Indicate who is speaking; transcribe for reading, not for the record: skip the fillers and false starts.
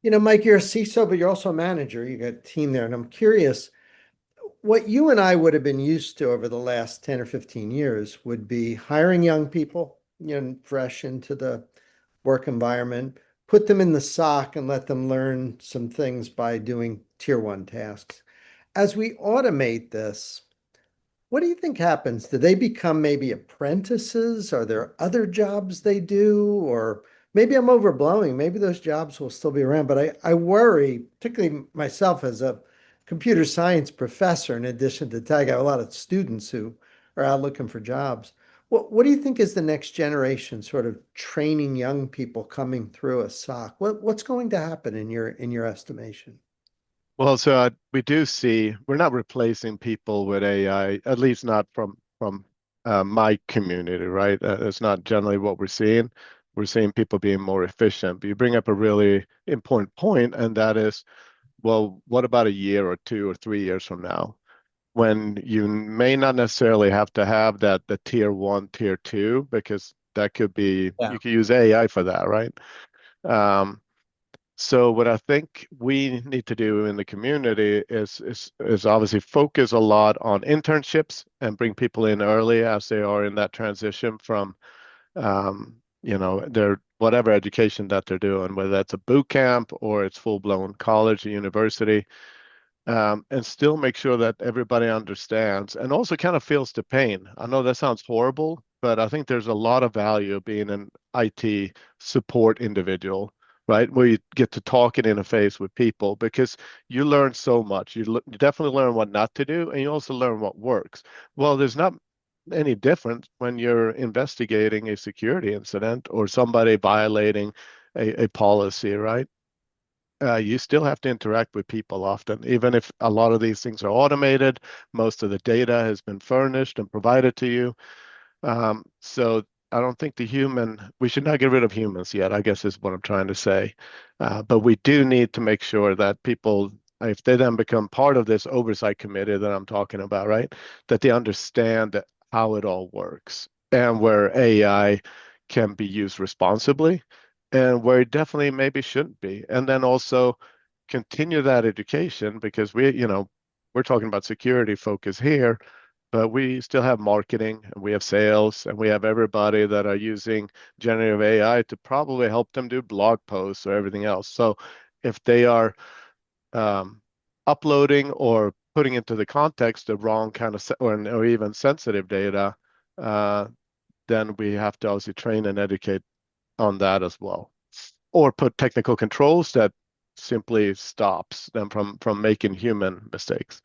Speaker 1: Mike, you're a CISO, but you're also a manager. You got a team there. And I'm curious, what you and I would have been used to over the last 10 or 15 years would be hiring young people, fresh into the work environment, put them in the SOC and let them learn some things by doing tier one tasks. As we automate this, what do you think happens? Do they become maybe apprentices? Are there other jobs they do? Or maybe I'm overblowing. Maybe those jobs will still be around. But I worry, particularly myself as a computer science professor, in addition to tech, I have a lot of students who are out looking for jobs. What do you think is the next generation sort of training young people coming through a SOC? What's going to happen in your estimation?
Speaker 2: Well, we do see we're not replacing people with AI, at least not from my community, right? That's not generally what we're seeing. We're seeing people being more efficient. But you bring up a really important point, and that is, well, what about a year or 2 or 3 years from now, when you may not necessarily have to have that the tier one, tier two, because that could be
Speaker 1: Yeah.
Speaker 2: you could use AI for that, right? Um, so what I think we need to do in the community is obviously focus a lot on internships and bring people in early as they are in that transition from their whatever education that they're doing, whether that's a boot camp or it's full-blown college or university, and still make sure that everybody understands and also kind of feels the pain. I know that sounds horrible, but I think there's a lot of value of being an IT support individual, right? Where you get to talk and interface with people because you learn so much. You definitely learn what not to do, and you also learn what works. Well, there's not any difference when you're investigating a security incident or somebody violating a policy, right? You still have to interact with people often, even if a lot of these things are automated. Most of the data has been furnished and provided to you. So I don't think we should not get rid of humans yet, I guess is what I'm trying to say. But we do need to make sure that people, if they then become part of this oversight committee that I'm talking about, right, that they understand how it all works and where AI can be used responsibly and where it definitely maybe shouldn't be. And then also continue that education because we're talking about security focus here, but we still have marketing and we have sales and we have everybody that are using generative AI to probably help them do blog posts or everything else. So if they are um, uploading or putting into the context the wrong kind of or even sensitive data, uh, then we have to obviously train and educate on that as well, or put technical controls that simply stops them from making human mistakes.